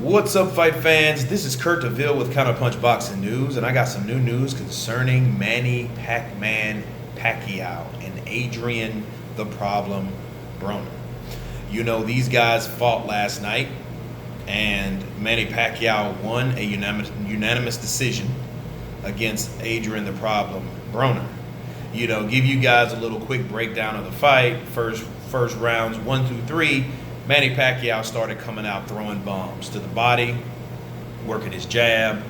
What's up, fight fans? This is Kurt DeVille with Counterpunch Boxing News, and I got some new news concerning Manny Pacquiao and Adrien the Problem Broner. You know, these guys fought last night, and Manny Pacquiao won a unanimous decision against Adrien the Problem Broner. You know, give you guys a little quick breakdown of the fight. First rounds 1 through 3. Manny Pacquiao started coming out throwing bombs to the body, working his jab,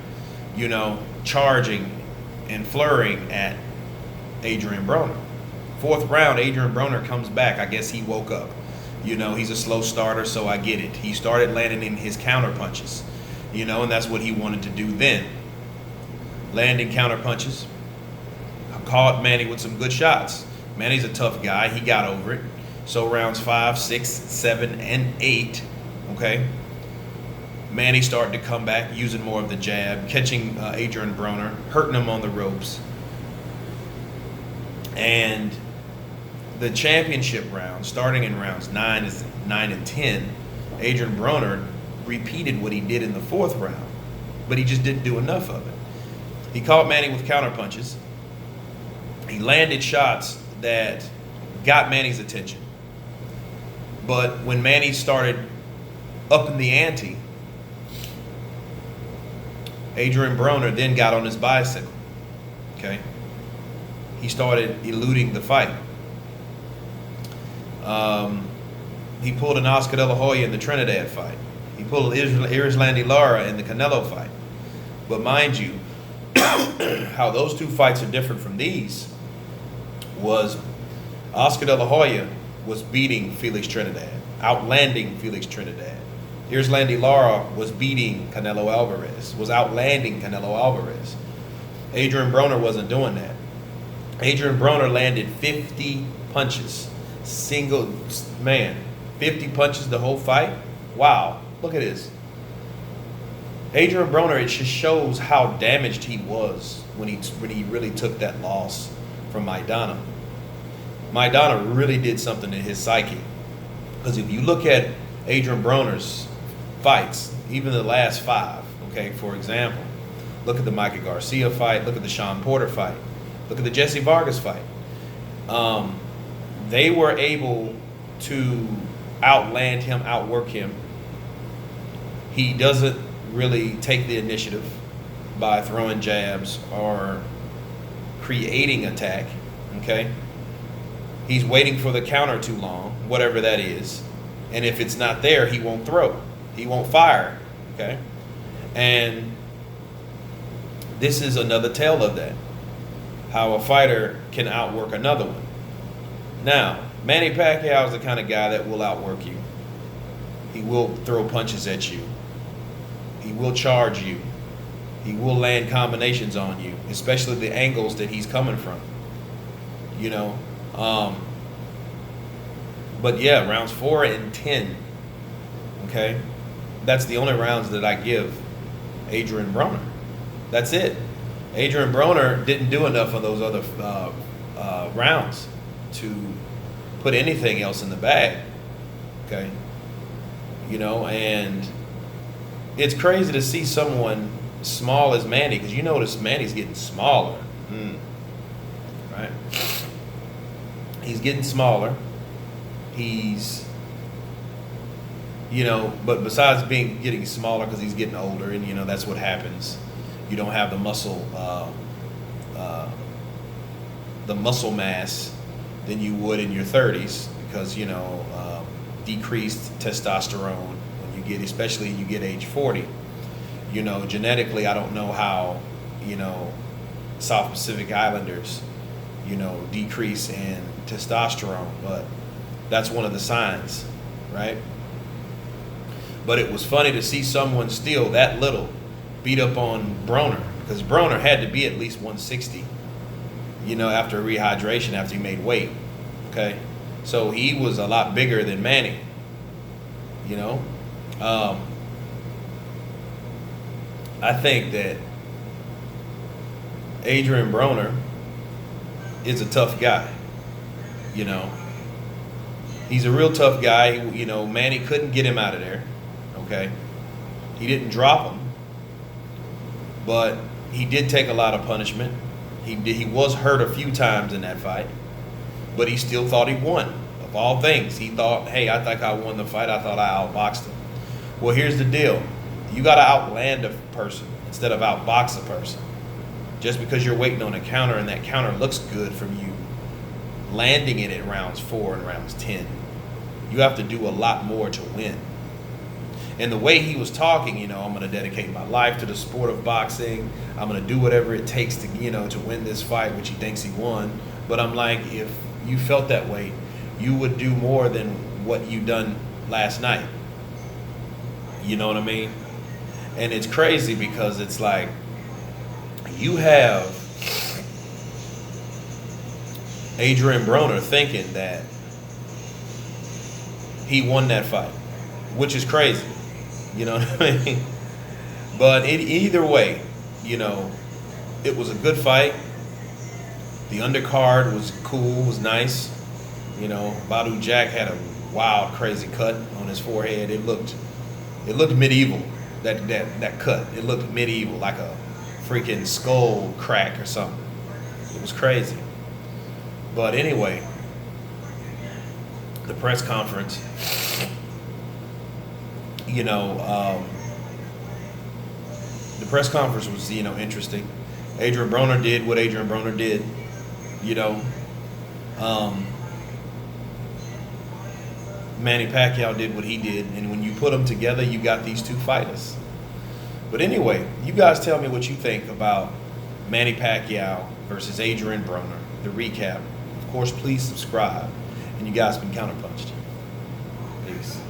you know, charging and flurrying at Adrien Broner. Fourth round, Adrien Broner comes back. I guess he woke up. You know, he's a slow starter, so I get it. He started landing in his counter punches, you know, and that's what he wanted to do then. Landing counter punches. Caught Manny with some good shots. Manny's a tough guy. He got over it. So rounds 5, 6, 7, and 8, okay, Manny started to come back using more of the jab, catching Adrien Broner, hurting him on the ropes. And the championship round, starting in rounds 9 and 10, Adrien Broner repeated what he did in the fourth round, but he just didn't do enough of it. He caught Manny with counter punches. He landed shots that got Manny's attention. But when Manny started upping the ante, Adrien Broner then got on his bicycle, okay? He started eluding the fight. He pulled an Oscar De La Hoya in the Trinidad fight. He pulled Irislandy Lara in the Canelo fight. But mind you, how those two fights are different from these was Oscar De La Hoya was beating Felix Trinidad, outlanding Felix Trinidad. Irislandy Lara was beating Canelo Alvarez, was outlanding Canelo Alvarez. Adrien Broner wasn't doing that. Adrien Broner landed 50 punches. 50 punches the whole fight? Wow, look at this. Adrien Broner, it just shows how damaged he was when he really took that loss from Maidana. Maidana really did something to his psyche. Because if you look at Adrien Broner's fights, even the last 5, okay, for example, look at the Mikey Garcia fight, look at the Sean Porter fight, look at the Jesse Vargas fight. They were able to outland him, outwork him. He doesn't really take the initiative by throwing jabs or creating attack, okay? He's waiting for the counter too long, whatever that is. And if it's not there, he won't throw. He won't fire, okay? And this is another tale of that, how a fighter can outwork another one. Now, Manny Pacquiao is the kind of guy that will outwork you. He will throw punches at you. He will charge you. He will land combinations on you, especially the angles that he's coming from, you know. But yeah, rounds 4 and 10, okay, that's the only rounds that I give Adrien Broner. That's it. Adrien Broner didn't do enough of those other rounds to put anything else in the bag, okay, you know. And it's crazy to see someone small as Manny, because you notice Manny's getting smaller, right? He's getting smaller. He's, you know, but besides getting smaller because he's getting older, and you know that's what happens. You don't have the muscle mass than you would in your 30s because, you know, decreased testosterone when you get, especially you get age 40. You know, genetically, I don't know how, you know, South Pacific Islanders, you know, decrease in testosterone, but that's one of the signs, right? But it was funny to see someone still that little beat up on Broner, because Broner had to be at least 160, you know, after rehydration, after he made weight, okay? So he was a lot bigger than Manny, you know? I think that Adrien Broner is a tough guy, you know. He's a real tough guy. You know, Manny couldn't get him out of there, okay? He didn't drop him, but he did take a lot of punishment. He was hurt a few times in that fight, but he still thought he won. Of all things, he thought, hey, I think I won the fight. I thought I outboxed him. Well, here's the deal. You got to outland a person instead of outbox a person. Just because you're waiting on a counter and that counter looks good from you, landing it at rounds 4 and rounds 10, you have to do a lot more to win. And the way he was talking, I'm going to dedicate my life to the sport of boxing. I'm going to do whatever it takes to, to win this fight, which he thinks he won. But I'm like, if you felt that way, you would do more than what you done last night. You know what I mean? And it's crazy because it's like, you have Adrien Broner thinking that he won that fight, which is crazy. You know what I mean? But either way, it was a good fight. The undercard was cool, was nice. Badu Jack had a wild, crazy cut on his forehead. It looked medieval. That cut. It looked medieval, like a freaking skull crack or something. It was crazy. But anyway, the press conference. The press conference was, interesting. Adrian Broner did what Adrian Broner did, Manny Pacquiao did what he did, and when you put them together, you got these two fighters. But anyway, you guys tell me what you think about Manny Pacquiao versus Adrien Broner, the recap. Of course, please subscribe, and you guys been counterpunched. Peace.